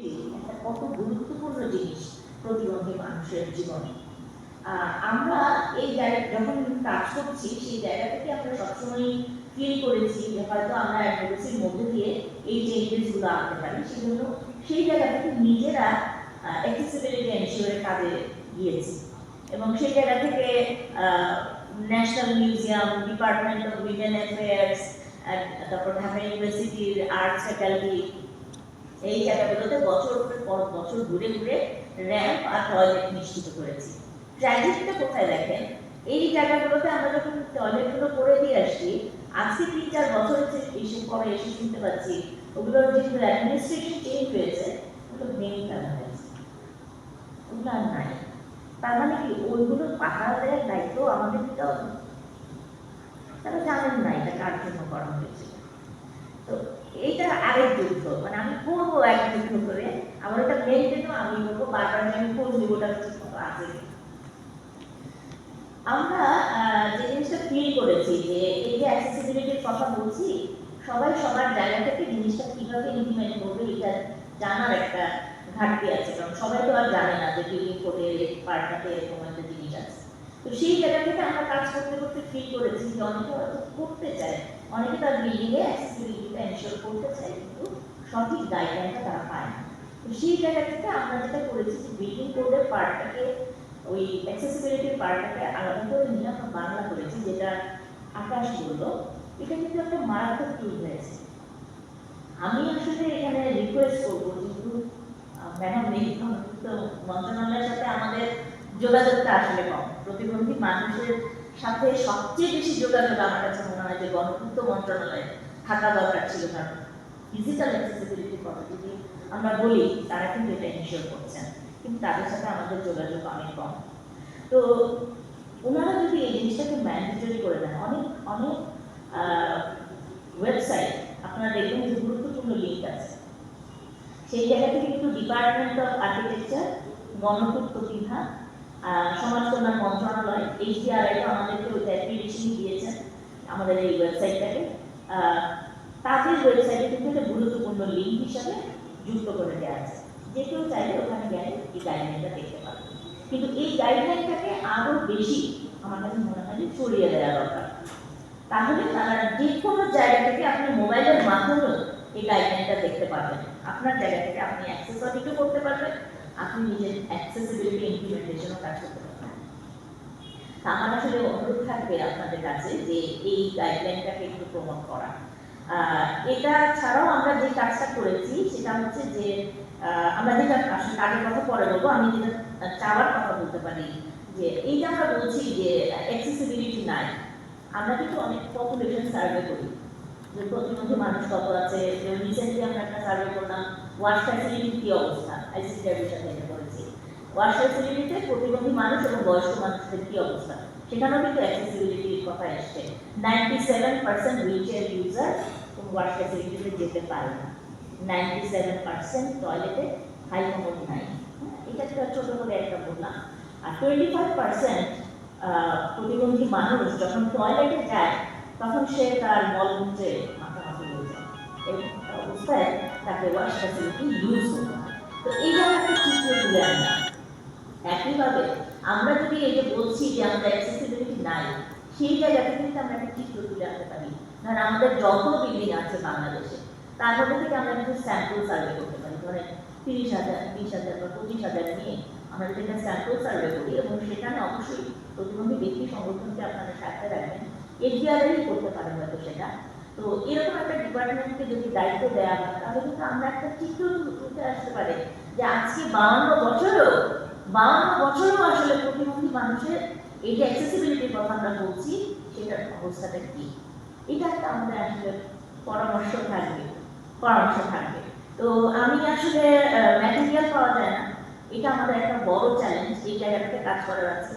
একটা কত গুরুত্বপূর্ণ জিনিস প্রতিবন্ধী মানুষের জীবনে। আমরা এই জায়গায় যখন কাজ করছি সেই জায়গা থেকে আমরা সবসময়ই ফিল করেছি যে হয়তো আমরা অ্যাডভোকেসির মধ্যে দিয়ে এই চেঞ্জেসগুলো আনতে পারি, সেজন্য সেই জায়গা থেকে নিজেরা অ্যাক্সেসিবিলিটি এনশিওরের কাজে গিয়েছি এবং সেই জায়গা থেকে national museum, department of women affairs, তারপর ঢাকা ইউনিভার্সিটির আর্টস ফ্যাকাল্টি, এই জায়গাগুলোতে বছরের পর বছর ঘুরে ঘুরে র্যাম্প আর টয়লেট নিশ্চিত করেছি। ট্র্যাজেডিটা কোথায় দেখেন, এই জায়গাগুলোতে আমরা যখন টয়লেটগুলো করে দিয়ে আসছি, আজকে ৩-৪ বছর এসে পরে এসে শুনতে পাচ্ছি ওগুলোর যেগুলো অ্যাডমিনিস্ট্রেশন চেঞ্জ হয়েছে ওগুলো ভেঙে ফেলা হয়েছে, ওগুলো আর নাই। তার মানে কি ওইগুলো পাহারা দেওয়ার দায়িত্ব আমাদের দিতে হবে? তারা জানেন না এটা কার জন্য করা হয়েছে। তো এইটা আরেক যুদ্ধ, মানে আমি করবো এক যুদ্ধ করে, আমার এটা মেনটেনও আমি করবো, বারবার আমি খোঁজ দিব ওটা ঠিক মতো আছে। আমরা যে জিনিসটা ফিল করেছি যে এই যে অ্যাক্সেসিবিলিটির কথা বলছি, সবাই সবার জায়গা থেকে জিনিসটা কিভাবে ইমপ্লিমেন্ট করবে এটা জানার একটা ঘাটতি আছে, কারণ সবাই তো আর জানে না যে বিল্ডিং কোডের পার্টটাতে এরকম একটা জিনিস আছে। তো সেই জায়গা থেকে আমরা কাজ করতে করতে ফিল করেছি যে অনেকে হয়তো করতে চায়, অনেকে তার বিল্ডিংয়ে অ্যাক্সেসিবিলিটিটা এনশিওর করতে চায়, কিন্তু সঠিক গাইডলাইনটা তারা পায় না। তো সেই জায়গা থেকে আমরা যেটা করেছি যে বিল্ডিং কোডের পার্টটাকে, ওই অ্যাক্সেসিবিলিটির পার্টটাকে আলাদা করে নিয়ে আমরা বাংলা করেছি, যেটা আকাশ বললো, এটা কিন্তু একটা মারাত্মক টুল হয়েছে। আমি আসলে এখানে রিকোয়েস্ট করবো, যেহেতু ম্যাডাম মন্ত্রণালয়ের সাথে আমাদের যোগাযোগটা আসলে কম, প্রতিবন্ধী মানুষের সাথে সবচেয়ে বেশি যোগাযোগ আমার কাছে মনে হয় যে গণপূর্ত মন্ত্রণালয়ে থাকা দরকার ছিল, কারণ ডিজিটাল অ্যাক্সেসিবিলিটির কথা যদি আমরা বলি তারা কিন্তু এটা এনশিওর করছেন, কিন্তু তাদের সাথে আমাদের যোগাযোগ অনেক কম। তো ওনারা যদি এই জিনিসটাকে ম্যান্ডেটরি করে দেন, অনেক অনেক ওয়েবসাইট আপনারা দেখবেন যে গুরুত্বপূর্ণ লিঙ্ক আছে, সেই জায়গা থেকে কিন্তু ডিপার্টমেন্ট অফ আর্কিটেকচার, গণপূর্ত বিভাগ, সমাজ কল্যাণ মন্ত্রণালয়, HDRI আমাদেরকে ওই অ্যাপ্লিকেশন দিয়েছেন আমাদের এই ওয়েবসাইটটাকে, তাদের ওয়েবসাইটে কিন্তু একটা গুরুত্বপূর্ণ লিঙ্ক হিসাবে যুক্ত করে দেওয়া আছে, যে কেউ চাইলে ওখানে গেলে এই গাইডলাইনটা দেখতে পাবে। কিন্তু এই গাইডলাইনটাকে আরো বেশি আমার কাছে মনে হয় যে ছড়িয়ে দেওয়া দরকার, তাহলে তারা যে কোনো জায়গা থেকে আপনি মোবাইলের মাধ্যমেও এই গাইডলাইনটা দেখতে পারবেন, আপনার জায়গা থেকে আপনি অ্যাক্সেস অডিটও করতে পারবেন, আপনি নিজের অ্যাক্সেসিবিলিটি ইমপ্লিমেন্টেশনও কাজ করতে পারবেন। আমার আসলে অনুরোধ থাকবে আপনাদের কাছে যে এই গাইডলাইনটাকে একটু প্রমোট করা। এটা ছাড়াও আমরা যে কাজটা করেছি সেটা হচ্ছে যে আমরা যেটা আসলে কাজের কথা পরে বলবো, আমি যেটা চাওয়ার কথা বলতে পারি যে এই যে আমরা বলছি যে অ্যাক্সেসিবিলিটি নাই, আমরা কিন্তু অনেক পপুলেশন সার্ভে করি যে প্রতিবন্ধী মানুষ কত আছে। রিসেন্টলি আমরা একটা সার্ভে করলাম ওয়াশ ফ্যাসিলিটির কি অবস্থা, ICTR সাথে এটা করেছি, ওয়াশ ফ্যাসিলিটিতে প্রতিবন্ধী মানুষ এবং বয়স্ক মানুষদের কি অবস্থা, সেখানেও কিন্তু অ্যাক্সেসিবিলিটির কথা এসছে। 97% হুইল চেয়ার ইউজার কোন ওয়াশ ফ্যাসিলিটিতে যেতে পারে না, 97% টয়লেটে হাই কমোড নাই, এটা একটা ছোট করে একটা বললাম। আর 25% প্রতিবন্ধী মানুষ যখন টয়লেটে যায় তখন সে তার মলমূত্রে মাখামাখি হয়ে যায়, এই অবস্থায় তাকে ওয়াশ ফ্যাসিলিটি ইউজ করতে হয়। তো এই জন্য একটা চিত্র তুলে আনলাম। একইভাবে আমরা যদি এই যে বলছি যে আমাদের অ্যাক্সেসিবিলিটি নাই, সেই জায়গা থেকে কিন্তু আমরা একটা চিত্র তুলে আনতে পারি। ধরেন আমাদের যত বিল্ডিং আছে বাংলাদেশে, তার মধ্যে থেকে আমরা কিন্তু স্যাম্পল সার্ভে করতে পারি, ধরেন 30,000, 20,000 বা 25,000 নিয়ে আমরা যদি একটা স্যাম্পল সার্ভে করি, এবং সেখানে অবশ্যই প্রতিবন্ধী ব্যক্তি সংগঠনকে আপনারা সাথে রাখবেন, HDRI করতে পারেন হয়তো সেটা। তো এরকম একটা ডিপার্টমেন্টকে যদি দায়িত্ব দেওয়া হয়, তাহলে কিন্তু আমরা একটা চিত্র তুলতে আসতে পারি যে আজকে 52 বছরও আসলে প্রতিবন্ধী মানুষের এই যে অ্যাক্সেসিবিলিটির কথা আমরা বলছি সেটার অবস্থাটা কি, এটা একটা আমাদের আসলে পরামর্শ থাকবে। তো আমি আসলে ম্যাটেরিয়াল পাওয়া যায় না, এটা আমাদের একটা বড় চ্যালেঞ্জ, এই জায়গাটাতে কাজ করার আছে।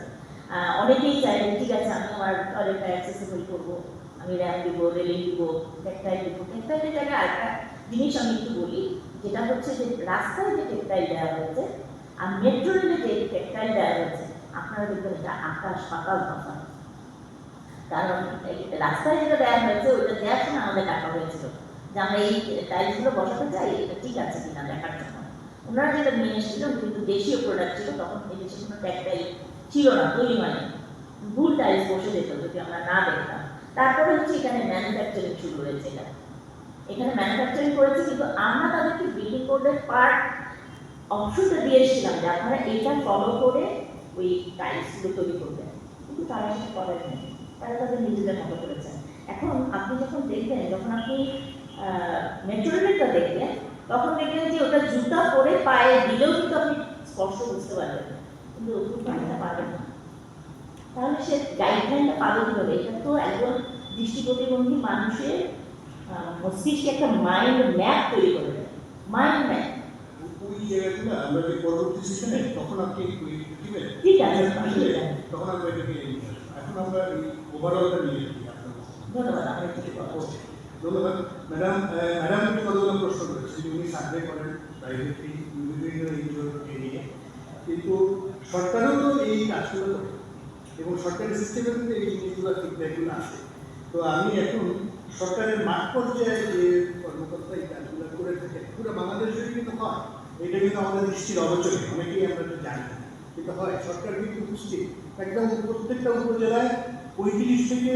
অনেকেই চাই ঠিক আছে আমি আমার টয়লেটটা অ্যাক্সেসিবল করবো, আমি র্যাম্প দিব, রেলিং দিব, টেকটাইল দিব। টেকটাইলের জায়গায় আরেকটা জিনিস আমি একটু বলি, যেটা হচ্ছে যে রাস্তায় যে টেকটাইল দেওয়া হয়েছে আর মেট্রো রেলে যে টেকটাইল দেওয়া হয়েছে, আপনারা দেখবেন এটা আকাশ পাতাল তফাৎ। কারণ রাস্তায় যেটা দেওয়া হয়েছে ওইটা দেওয়ার সময় আমাদের টাকা হয়েছিল যে আমরা এই টাইলসগুলো বসাতে চাই, এটা ঠিক আছে কিনা দেখার জন্য। ওনারা যেটা নিয়ে এসেছিল কিন্তু দেশীয় প্রোডাক্ট ছিল, তখন এদেশে কোনো ট্যাক্টাইল ছিল না, তৈরি হয়নি, ভুল টাইলস বসে যেত যদি আমরা না দেখতাম। তারপরে হচ্ছে এখানে ম্যানুফ্যাকচারিং শুরু হয়েছে, এখানে ম্যানুফ্যাকচারিং করেছে, কিন্তু আমরা তাদেরকে বিল্ডিং কোডের পার্ট অপশনটা দিয়ে এসেছিলাম যে আপনারা এইটা ফলো করে ওই টাইলসগুলো তৈরি করবেন, কিন্তু তারা সেটা করেন না, তারা তাদের নিজেদের মতো করেছেন। এখন আপনি যখন দেখবেন, যখন আপনি মেটেরিয়ালটা দেখবেন, তখন দেখবেন যে ওটা জুতা পরে পায়ে দিলেও কিন্তু আপনি স্পর্শ বুঝতে পারবেন, কিন্তু ওষুধটা পারবেন না। তাহলে সে গাইডলাইনটা পাবে কীভাবে? এটা তো একজন দৃষ্টি প্রতিবন্ধী মানুষের মস্তিষ্কে একটা মাইন্ড ম্যাপ তৈরি করে দেয়, মাইন্ড ম্যাপ। ওই জায়গাগুলো আমরা যে পরবর্তী সেশনে তখন আপনি দিবেন, ঠিক আছে, তখন আমরা এটাকে এখন আমরা এই ওভারঅলটা নিয়ে ধন্যবাদ। আমরা একটু ধন্যবাদ ম্যাডাম। ম্যাডাম একটু কতগুলো প্রশ্ন করেছে, উনি সার্ভে করেন প্রাইভেটলি নিয়ে, কিন্তু সরকারও তো এই কাজগুলো করে এবং সরকারি সিস্টেমে কিন্তু এই জিনিসগুলো ফিডব্যাকগুলো আসে। তো আমি এখন সরকারের মাঠ পর্যায়ে যে কর্মকর্তা এই কাজগুলো করে থাকে পুরো বাংলাদেশে কিন্তু হয়, এটা কিন্তু আমাদের দৃষ্টির অগোচরে, অনেকেই আমরা তো জানি না, কিন্তু হয়। সরকার কিন্তু বুঝছে একদম প্রত্যেকটা উপজেলায় 35 থেকে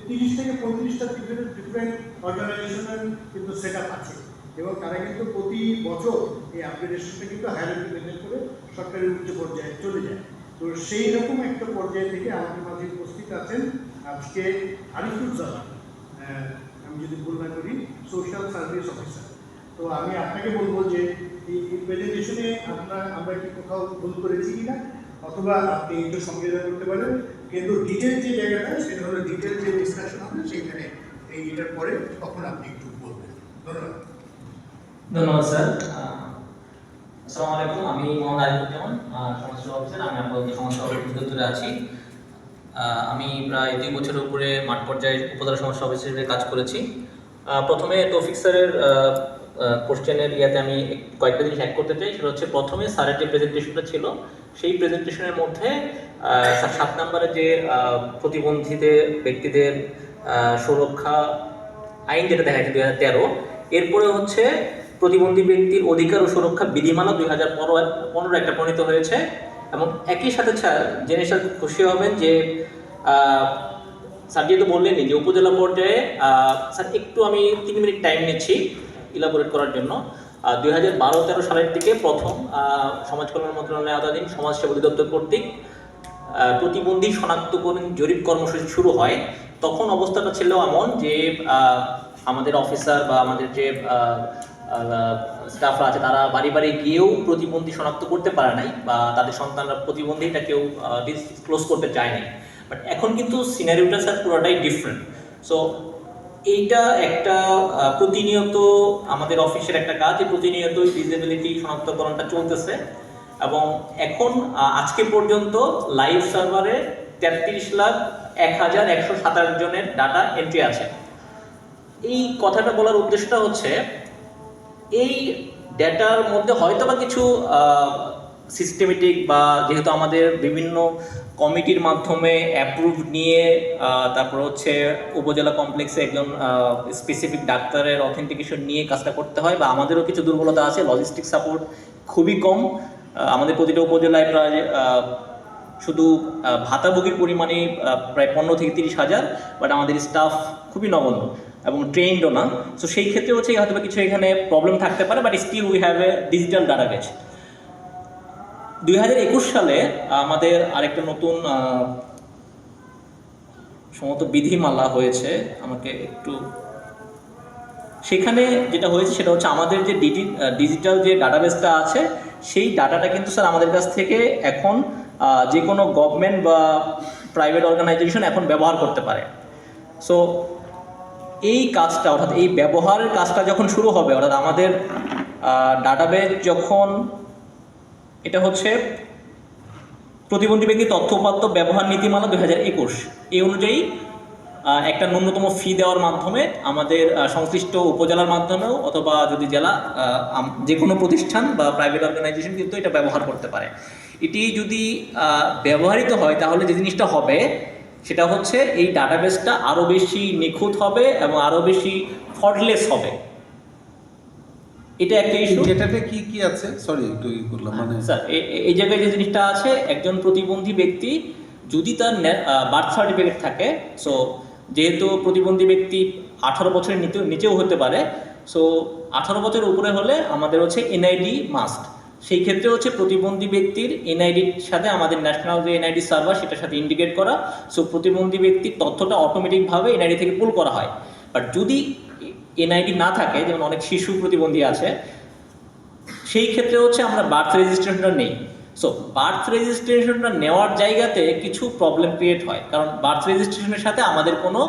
35টা ডিফারেন্ট অর্গানাইজেশনের কিন্তু সেট আপ আছে, এবং তারা কিন্তু প্রতি বছর এই আপগ্রেডেশনটা কিন্তু হায়ার ইমপ্লিমেন্ট করে সরকারের উচ্চ পর্যায়ে চলে যায়। তো সেই রকম একটা পর্যায় থেকে আমাদের মাঝে উপস্থিত আছেন আজকে আরিফুজ্জামান, আমি যদি ভুল না করি, সোশ্যাল সার্ভিস অফিসার। তো আমি আপনাকে বলবো যে এই প্রেজেন্টেশনে আমরা কি কোথাও ভুল করেছি কিনা, অথবা আপনি একটু সংযোজন করতে পারেন, কিন্তু ডিটেল যে জায়গাটা সেটা হলো ডিটেল যে ডিসকাশন হবে সেইখানে এইটার পরে তখন আপনি একটু বলবেন। ধন্যবাদ। ধন্যবাদ স্যার। আসসালামু আলাইকুম, আমি মোহাম্মদ আরিফুজ্জামান, সমাজসেবা অফিসার। আমি আপনাদের সমাজসেবা অফিসে আছি। আমি প্রায় 2 বছরের উপরে মাঠ পর্যায়ে উপজেলা সমাজসেবা অফিস হিসেবে কাজ করেছি। প্রথমে তৌফিক স্যারের কোশ্চেনের ইয়াতে আমি কয়েকটা জিনিস অ্যাড করতে চাই। সেটা হচ্ছে, প্রথমে স্যারের যে প্রেজেন্টেশনটা ছিল সেই প্রেজেন্টেশনের মধ্যে স্যার 7 নম্বরে যে প্রতিবন্ধিত ব্যক্তিদের সুরক্ষা আইন যেটা দেখা যাচ্ছে 2013, এরপরে হচ্ছে প্রতিবন্ধী ব্যক্তির অধিকার ও সুরক্ষা বিধিমালা 2015 একটা প্রণীত হয়েছে। এবং একই সাথে স্যার জেনে স্যার খুশি হবেন যে স্যার যেহেতু বললেনই যে উপজেলা পর্যায়ে স্যার একটু আমি 3 মিনিট টাইম নিচ্ছি ইলাবোরেট করার জন্য। 2012-13 সালের দিকে প্রথম সমাজ কল্যাণ মন্ত্রণালয়ের আওতাধীন সমাজসেবা অধিদপ্তর কর্তৃক প্রতিবন্ধী শনাক্তকরণ জরিপ কর্মসূচি শুরু হয়। তখন অবস্থাটা ছিল এমন যে আমাদের অফিসার বা আমাদের যে স্টাফরা আছে তারা বাড়ি বাড়ি গিয়েও প্রতিবন্ধী শনাক্ত করতে পারে নাই, বা তাদের সন্তানরা প্রতিবন্ধী এটা কেউ ডিসক্লোজ করতে চায় নাই। বাট এখন কিন্তু সিনারিওটা স্যার পুরোটাই ডিফারেন্ট। সো এইটা একটা প্রতিনিয়ত আমাদের অফিসের একটা কাজ, যে প্রতিনিয়ত ডিসেবিলিটি শনাক্তকরণটা চলতেছে। এবং এখন আজকে পর্যন্ত লাইভ সার্ভারে 33,01,127 জনের ডাটা এন্ট্রি আছে। এই কথাটা বলার উদ্দেশ্যটা হচ্ছে, এই ডেটার মধ্যে হয়তো বা কিছু সিস্টেমেটিক, বা যেহেতু আমাদের বিভিন্ন কমিটির মাধ্যমে অ্যাপ্রুভ নিয়ে তারপর হচ্ছে উপজেলা কমপ্লেক্সে একজন স্পেসিফিক ডাক্তারের অথেন্টিকেশন নিয়ে কাজটা করতে হয়, বা আমাদেরও কিছু দুর্বলতা আছে। লজিস্টিক সাপোর্ট খুবই কম। আমাদের প্রতিটা উপজেলায় প্রায় শুধু ভাতাভোগীর পরিমাণে প্রায় 15 থেকে 30 হাজার, বাট আমাদের স্টাফ খুবই নগণ্য এবং ট্রেন্ডও না। সো সেই ক্ষেত্রে হচ্ছে হয়তো কিছু এখানে প্রবলেম থাকতে পারে, but still we have a digital database. 2021 সালে আমাদের আরেকটা নতুন সম্ভবত বিধিমালা হয়েছে, আমাকে একটু, সেখানে যেটা হয়েছে সেটা হচ্ছে আমাদের যে ডিজিটাল যে ডাটাবেসটা আছে সেই ডাটাটা কিন্তু স্যার আমাদের কাছ থেকে এখন যে কোনো গভর্নমেন্ট বা প্রাইভেট অর্গানাইজেশন এখন ব্যবহার করতে পারে। সো এই কাজটা, অর্থাৎ এই ব্যবহারের কাজটা যখন শুরু হবে, অর্থাৎ আমাদের ডাটাবেস যখন, এটা হচ্ছে প্রতিবন্ধী ব্যক্তি তথ্য উপাত্ত ব্যবহার নীতিমালা 2021, এই অনুযায়ী একটা ন্যূনতম ফি দেওয়ার মাধ্যমে আমাদের সংশ্লিষ্ট উপজেলার মাধ্যমেও অথবা যদি জেলা যে কোনো প্রতিষ্ঠান বা প্রাইভেট অর্গানাইজেশন কিন্তু এটা ব্যবহার করতে পারে। এটি যদি ব্যবহৃত হয় তাহলে যে জিনিসটা হবে সেটা হচ্ছে এই ডাটাবেসটা আরও বেশি নিখুঁত হবে এবং আরও বেশি ফল্টলেস হবে। এটা একটা ইস্যু। ডেটাতে কি কি আছে, সরি একটু ই করলাম, মানে স্যার এই জায়গায় যে জিনিসটা আছে, একজন প্রতিবন্ধী ব্যক্তি যদি তার বার্থ সার্টিফিকেট থাকে, সো যেহেতু প্রতিবন্ধী ব্যক্তি 18 বছরের নিচেও হতে পারে, সো 18 বছর উপরে হলে আমাদের হচ্ছে এনআইডি মাস্ট। সেই ক্ষেত্রে হচ্ছে প্রতিবন্ধী ব্যক্তির এনআইডির সাথে আমাদের ন্যাশনাল যে এনআইডি সার্ভার সেটার সাথে ইন্ডিকেট করা, সো প্রতিবন্ধী ব্যক্তির তথ্যটা অটোমেটিকভাবে এনআইডি থেকে পুল করা হয়। বাট যদি এনআইডি না থাকে, যেমন অনেক শিশু প্রতিবন্ধী আছে, সেই ক্ষেত্রে হচ্ছে আমরা বার্থ রেজিস্ট্রেশনটা নেই। সো বার্থ রেজিস্ট্রেশনটা নেওয়ার জায়গাতে কিছু প্রবলেম ক্রিয়েট হয়, কারণ বার্থ রেজিস্ট্রেশনের সাথে আমাদের কোনো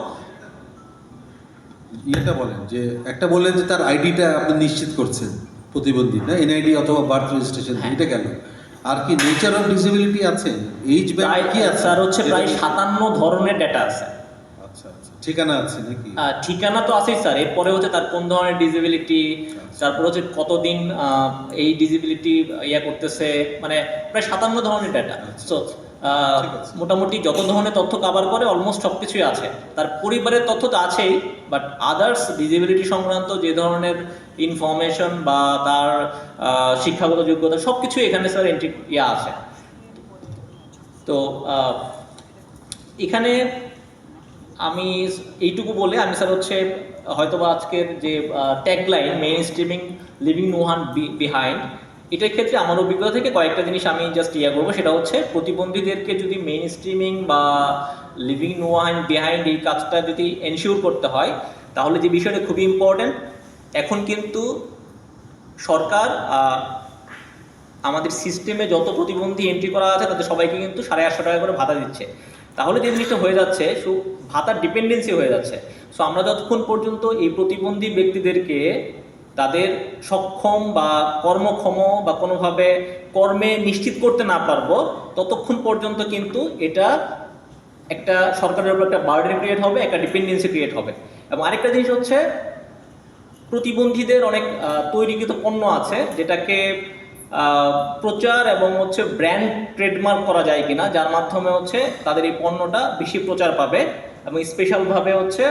ইয়েটা বলেন যে একটা বললেন যে তার আইডিটা আপনি নিশ্চিত করছেন প্রতিবন্ধী, না এনআইডি অথবা বার্থ রেজিস্ট্রেশন, এটা গেল। আর কি নেচার অফ ডিসেবিলিটি আছে, এইজ ব্যান্ড কি আছে? স্যার হচ্ছে প্রায় 57 ধরনের ডেটা আছে। আচ্ছা আচ্ছা, ঠিকানা আছে নাকি? ঠিকানা তো আছেই স্যার, এরপরে হচ্ছে তার কোন ধরনের ডিসেবিলিটি, তারপর হচ্ছে কতদিন এই ডিসেবিলিটি করতেছে, মানে প্রায় 57 ধরনের ডেটা। সো মোটামুটি যত ধরনের তথ্য কভার করে অলমোস্ট সব কিছুই আছে। তার পরিবারের তথ্য তো আছেই, বাট আদার্স ডিসেবিলিটি সংক্রান্ত যে ধরনের ইনফরমেশন বা তার শিক্ষাগত যোগ্যতা সব কিছুই এখানে স্যার এন্ট্রি আছে। তো এখানে আমি এইটুকু বলে আমি স্যার হচ্ছে হয়তোবা আজকের যে tagline mainstreaming leaving no one behind, এটার ক্ষেত্রে আমার অভিজ্ঞতা থেকে কয়েকটা জিনিস আমি জাস্ট করবো। সেটা হচ্ছে প্রতিবন্ধীদেরকে যদি মেইন স্ট্রিমিং বা লিভিং নো ওয়ান বিহাইন্ড এই কাজটা যদি এনশিওর করতে হয়, তাহলে যে বিষয়টা খুবই ইম্পর্ট্যান্ট, এখন কিন্তু সরকার আমাদের সিস্টেমে যত প্রতিবন্ধী এন্ট্রি করা আছে তাদের সবাইকে কিন্তু 850 টাকা করে ভাতা দিচ্ছে। তাহলে যে জিনিসটা হয়ে যাচ্ছে, ভাতার ডিপেন্ডেন্সি হয়ে যাচ্ছে। সো আমরা যতক্ষণ পর্যন্ত এই প্রতিবন্ধী ব্যক্তিদেরকে তাদের সক্ষম বা কর্মক্ষম বা কোনোভাবে কর্মে নিশ্চিত করতে না পারবো, ততক্ষণ পর্যন্ত কিন্তু এটা একটা সরকারের উপর একটা বার্ডেন ক্রিয়েট হবে, একটা ডিপেন্ডেন্সি ক্রিয়েট হবে। এবং আরেকটা জিনিস হচ্ছে, প্রতিবন্ধীদের অনেক তৈরিকৃত পণ্য আছে যেটাকে প্রচার এবং হচ্ছে ব্র্যান্ড ট্রেডমার্ক করা যায় কিনা, যার মাধ্যমে হচ্ছে তাদের এই পণ্যটা বেশি প্রচার পাবে এবং স্পেশালভাবে হচ্ছে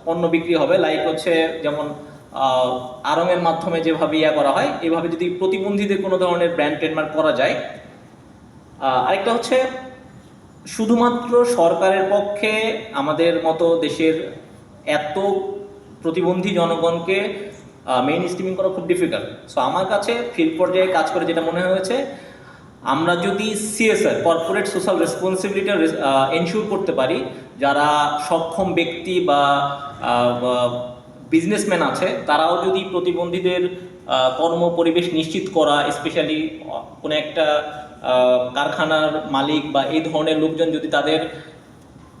পণ্য বিক্রি হবে। লাইক হচ্ছে যেমন আড়ংয়ের মাধ্যমে যেভাবে করা হয়, এইভাবে যদি প্রতিবন্ধীদের কোনো ধরনের ব্র্যান্ড ট্রেডমার্ক করা যায়। আরেকটা হচ্ছে, শুধুমাত্র সরকারের পক্ষে আমাদের মতো দেশের এত প্রতিবন্ধী জনগণকে মেইন স্ট্রিমিং করা খুব ডিফিকাল্ট। সো আমার কাছে ফিল্ড পর্যায়ে কাজ করে যেটা মনে হয়েছে, আমরা যদি CSR corporate social responsibility ensure করতে পারি, যারা সক্ষম ব্যক্তি বা বিজনেসম্যান আছে তারাও যদি প্রতিবন্ধীদের কর্ম পরিবেশ নিশ্চিত করা, স্পেশালি কোনো একটা কারখানার মালিক বা এই ধরনের লোকজন যদি তাদের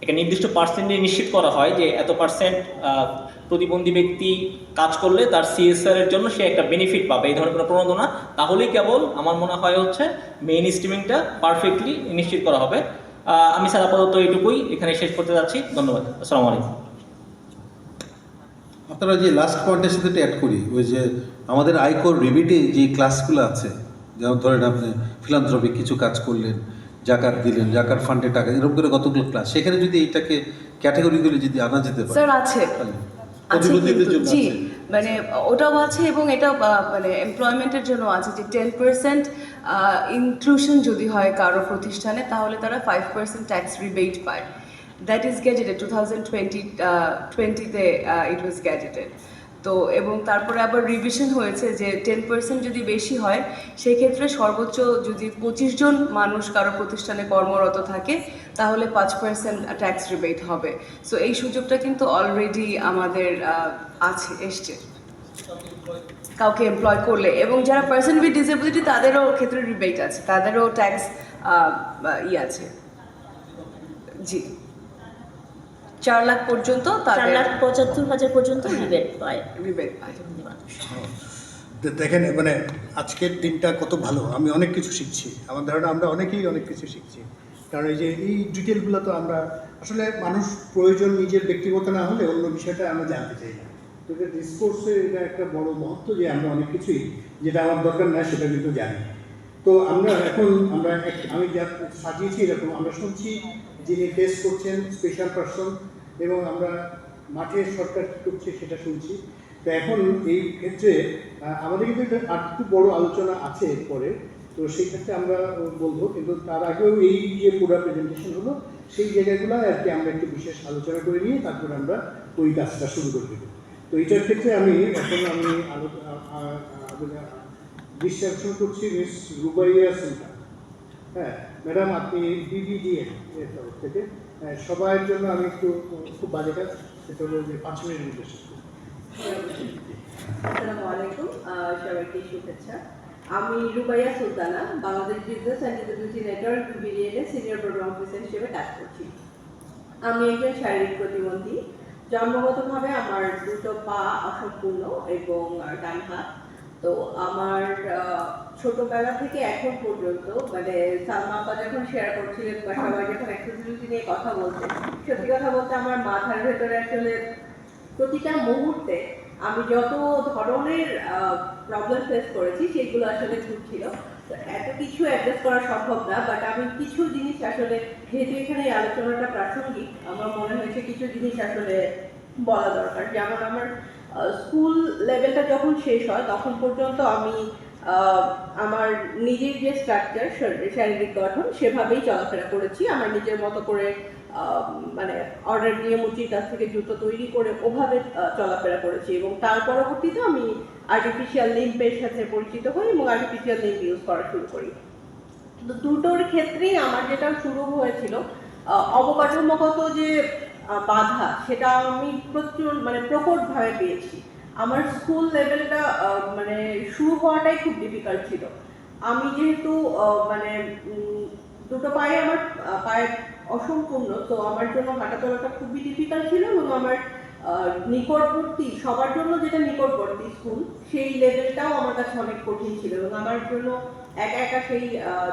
একটা নির্দিষ্ট পার্সেন্টেজ নিশ্চিত করা হয় যে এত পার্সেন্ট প্রতিবন্ধী ব্যক্তি কাজ করলে তার সিএসআর এর জন্য সে একটা বেনিফিট পাবে, এই ধরনের কোনো প্রণোদনা, তাহলেই কেবল আমার মনে হয় হচ্ছে মেইন স্ট্রিমিংটা পারফেক্টলি নিশ্চিত করা হবে। আমি স্যার আপাতত এইটুকুই এখানে শেষ করতে যাচ্ছি। ধন্যবাদ। আসসালামু আলাইকুম। আপনারা যে লাস্ট পয়েন্টের সাথে অ্যাড করি, ওই যে আমাদের আয়কর রিবিটে যে ক্লাসগুলো আছে, যেমন ধরেন আপনি ফিলান্থ্রপিক কিছু কাজ করলেন, জাকাত দিলেন, জাকাত ফান্ডে টাকা, এরকম করে কতগুলো ক্লাস, সেখানে যদি এইটাকে ক্যাটাগরিগুলো যদি আনা যেতে পারে। স্যার আছে জি, মানে ওটাও আছে এবং এটা মানে এমপ্লয়মেন্টের জন্য আছে যে 10% ইনক্লুশন যদি হয় কারো প্রতিষ্ঠানে, তাহলে তারা 5% ট্যাক্স রিবেট পায়। দ্যাট ইজ গ্যাজেটেড 2020-তে ইট ওয়াজ গ্যাজেটেড। তো এবং তারপরে আবার রিভিশন হয়েছে যে 10% যদি বেশি হয়, সেক্ষেত্রে সর্বোচ্চ যদি 25 জন মানুষ কারো প্রতিষ্ঠানে কর্মরত থাকে তাহলে 5% ট্যাক্স রিবেট হবে। সো এই সুযোগটা কিন্তু অলরেডি আমাদের এসছে কাউকে এমপ্লয় করলে, এবং যারা পার্সন উইথ ডিসেবিলিটি তাদেরও ক্ষেত্রে রিবেট আছে, তাদেরও ট্যাক্স আছে। জি, 4 লাখ পর্যন্ত, 4,75,000 পর্যন্ত রিবেট পায়। দেখেন, মানে আজকের দিনটা কত ভালো, আমি অনেক কিছু শিখছি। আমার ধারণা আমরা অনেকেই অনেক কিছু শিখছি, কারণ এই যে এই ডিটেলগুলো তো আমরা আসলে মানুষ প্রয়োজন নিজের ব্যক্তিগত না হলে অন্য বিষয়টা আমরা জানতে চাই না। তো এটা ডিসকোর্সে এটা একটা বড় মহত্ব যে আমরা অনেক কিছুই যেটা আমার দরকার না সেটা কিন্তু জানি। তো আমরা এখন আমি যা সাজিয়েছি এরকম আমরা শুনছি যিনি ফেস করছেন স্পেশাল পারসন, এবং আমরা মাঠে সরকার কী করছে সেটা শুনছি। তো এখন এই ক্ষেত্রে আমাদের কিন্তু একটা একটু বড় আলোচনা আছে পরে, তো সেই ক্ষেত্রে আমরা বলবো, কিন্তু তার আগেও এই যে পুরো প্রেজেন্টেশন হলো সেই জায়গাগুলো আর কি আমরা একটু বিশেষ আলোচনা করে নিয়ে তারপরে আমরা ওই কাজটা শুরু করে দেবো। তো এইটার ক্ষেত্রে আমি দৃষ্টি আকর্ষণ করছি মিস রুবাইয়া সুলতান। হ্যাঁ ম্যাডাম, আপনি বিবিডিএ থেকে সবার জন্য আমি একটু খুব বাজে কাজ, সেটা হলো যে 5 মিনিটের মধ্যে শেষ করব। আসসালামু আলাইকুম, সবাইকে শুভেচ্ছা। আমি Rubaiya Sultana, Bangladesh business and disability network BBDN senior program officer হিসেবে কাজ করছি। আমি একজন শারীরিক প্রতিবন্ধী। জন্মগতভাবে আমার দুটো পা অসম্পূর্ণ এবং ডান হাত। তো আমার ছোটবেলা থেকে এখন পর্যন্ত, মানে সালমা আপা যখন শেয়ার করছিলেন বা সবাই যখন অ্যাক্সেসিবিলিটি নিয়ে কথা বলছেন, সত্যি কথা বলতে আমার মাথার ভেতরে আসলে প্রতিটা মুহূর্তে আমি যত ধরনের প্রবলেম ফেস করেছি সেগুলো আসলে ঘুরছিল। তো এত কিছু অ্যাড্রেস করা সম্ভব না, বাট আমি কিছু জিনিস আসলে, যেহেতু এখানে এই আলোচনাটা প্রাসঙ্গিক, আমার মনে হয়েছে কিছু জিনিস আসলে বলা দরকার। যেমন আমার স্কুল লেভেলটা যখন শেষ হয় তখন পর্যন্ত আমি আমার নিজের যে স্ট্রাকচার, শারীরিক গঠন, সেভাবেই চলাফেরা করেছি। আমার নিজের মতো করে মানে অর্ডার দিয়ে মুচির কাছ থেকে জুতো তৈরি করে ওভাবে চলাফেরা করেছি, এবং তার পরবর্তীতে আমি আর্টিফিশিয়াল লিম্পের সাথে পরিচিত হই এবং আর্টিফিশিয়াল লিম্প ইউজ করা শুরু করি। তো দুটোর ক্ষেত্রেই আমার যেটা শুরু হয়েছিল অবকাঠামোগত যে বাধা, সেটা আমি প্রকটভাবে পেয়েছি। আমার স্কুল লেভেলটা মানে শুরু হওয়াটাই খুব ডিফিকাল্ট ছিল। আমি যেহেতু দুটো পায়ে আমার পায়ে অসম্পূর্ণ, তো আমার জন্য হাঁটা চলাটা খুবই ডিফিকাল্ট ছিল, এবং আমার নিকটবর্তী, সবার জন্য যেটা নিকটবর্তী স্কুল, সেই লেভেলটাও আমার কাছে অনেক কঠিন ছিল, এবং আমার জন্য একা একা সেই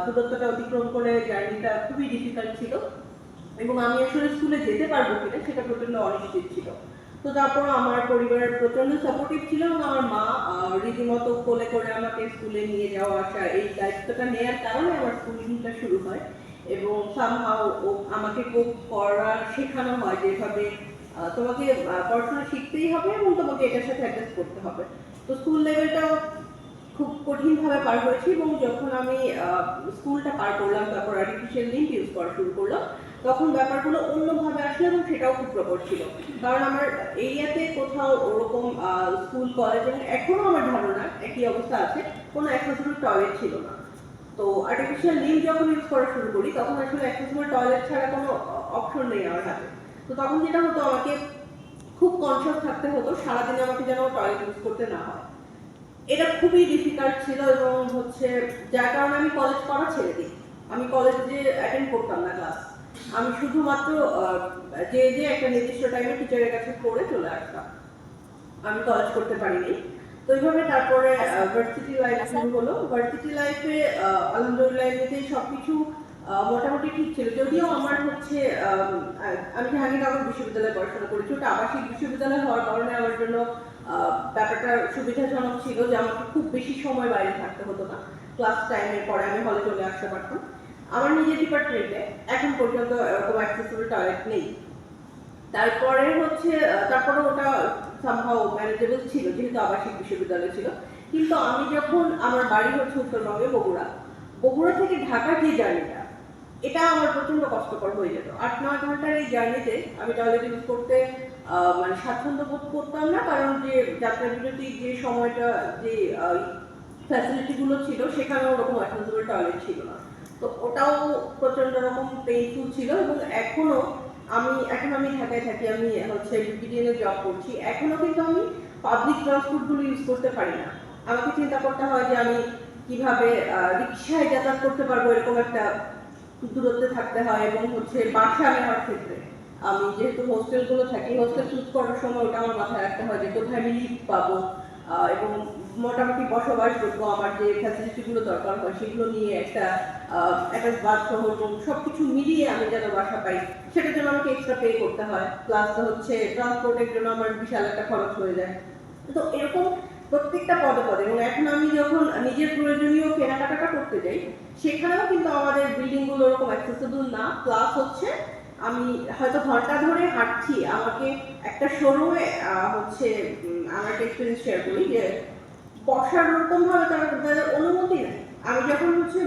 দূরত্বটা অতিক্রম করে জার্নিটা খুবই ডিফিকাল্ট ছিল, এবং আমি আসলে স্কুলে যেতে পারবো কিনা সেটা প্রচন্ড অনিশ্চিত ছিল। তো তারপর আমার পরিবারের প্রচন্ড সাপোর্টিভ ছিল, এবং আমার মা রীতিমতো কোলে করে আমাকে স্কুলে নিয়ে যাওয়া আসা, এই দায়িত্বটা নেওয়ার কারণে আমার স্কুলিংটা শুরু হয়, এবং সামহাও আমাকে কোপ করা শেখানো হয় যেভাবে তোমাকে পড়াশোনা শিখতেই হবে এবং তোমাকে এটার সাথে অ্যাডজাস্ট করতে হবে। তো স্কুল লেভেলটা খুব কঠিনভাবে পার হয়েছি, এবং যখন আমি স্কুলটা পার করলাম, তারপর আর্টিফিশিয়াল লিম্প ইউজ করা শুরু করলাম, তখন ব্যাপারগুলো অন্যভাবে আসলো, এবং সেটাও খুব প্রকট ছিল। কারণ আমার এরিয়াতে কোথাও ওরকম স্কুল, কলেজ, এবং এখনো আমার ধারণা একই অবস্থা আছে, কোনো অ্যাক্সেসিবল টয়লেট ছিল না। তো আর্টিফিশিয়াল লিম্প যখন ইউজ করা শুরু করি, তখন আসলে অ্যাক্সেসিবল টয়লেট ছাড়া কোনো অপশন নেই আমার হাতে। তো তখন যেটা হতো, আমাকে খুব কনসিয়াস থাকতে হতো সারাদিন আমাকে যেন টয়লেট ইউজ করতে না হয়। এটা খুবই ডিফিকাল্ট ছিল, এবং যার কারণে আমি কলেজ পড়া ছেড়ে দিই। আমি কলেজে অ্যাটেন্ড করতাম না ক্লাস। আমি শুধুমাত্র যে একটা নির্দিষ্ট টাইমে টিচারের কাছে পড়ে চলে আসতাম। আমি কলেজ করতে পারিনি। তো এইভাবে তারপরে ভার্সিটি লাইফ শুরু হলো। ভার্সিটি লাইফে আলহামদুলিল্লাহ এমনিতেই সবকিছু মোটামুটি ঠিক ছিল, যদিও আমার আমি জাহাঙ্গীরনগর বিশ্ববিদ্যালয়ে পড়াশোনা করেছি। ওটা আবাসিক বিশ্ববিদ্যালয় হওয়ার কারণে আমার জন্য ব্যাপারটা সুবিধাজনক ছিল যে আমাকে খুব বেশি সময় বাইরে থাকতে হতো না। ক্লাস টাইমের পরে আমি হলে চলে আসতে পারতাম। আমার নিজের ডিপার্টমেন্টে এখন পর্যন্ত এরকম অ্যাক্সেসিবল টয়লেট নেই। তারপরে তারপরে ওটা সামহাও ম্যানেজেবল ছিল, যেহেতু আবাসিক বিশ্ববিদ্যালয় ছিল। কিন্তু আমি যখন, আমার বাড়ি উত্তরবঙ্গে, বগুড়া থেকে ঢাকার যে জার্নিটা, এটা আমার প্রচন্ড কষ্টকর হয়ে যেত। 8-9 ঘন্টার এই জার্নিতে আমি টয়লেট ইউজ করতে স্বাচ্ছন্দ্য বোধ করতাম না, কারণ যে যাত্রা বিরতির যে সময়টা, যে ফ্যাসিলিটিগুলো ছিল, সেখানে ওরকম অ্যাক্সেসিবল টয়লেট ছিল না। তো ওটাও প্রচন্ড রকম পেইনফুল ছিল, এবং এখন আমি ঢাকায় থাকি, আমি বিপিডিএনে জব করছি, এখনো কিন্তু আমি পাবলিক ট্রান্সপোর্টগুলো ইউজ করতে পারি না। আমাকে চিন্তা করতে হয় যে আমি কিভাবে রিক্সায় যাতায়াত করতে পারবো, এরকম একটা দূরত্বে থাকতে হয়। এবং বাসা নেওয়ার ক্ষেত্রে আমি যেহেতু হোস্টেলগুলো থাকি, হোস্টেল চুজ করার সময় ওটা আমার মাথায় রাখতে হয় যে কোথায় আমি লিফট পাবো, এবং মোটামুটি বসবাসযোগ্য আমার যে ফ্যাসিলিটিগুলো দরকার হয় সেগুলো নিয়ে একটা বাসসহ এবং সবকিছু মিলিয়ে আমি যেন বাসা পাই, সেটার জন্য আমাকে এক্সট্রা পে করতে হয়। প্লাস ট্রান্সপোর্টের জন্য আমার বিশাল একটা খরচ হয়ে যায়। তো এরকম প্রত্যেকটা পদে পদে, এবং এখন আমি যখন নিজের প্রয়োজনীয় কেনাকাটাটা করতে যাই, সেখানেও কিন্তু আমাদের বিল্ডিংগুলো ওরকম অ্যাক্সেসিবল না। প্লাস আমি হয়তো ঘন্টা ধরে হাঁটছি, আমাকে একটা শোরুমে হচ্ছে আমার একটা এক্সপিরিয়েন্স শেয়ার করি যে বসার ওরকম ভাবে তাদের অনুমতি নেই। আমি যখন হচ্ছে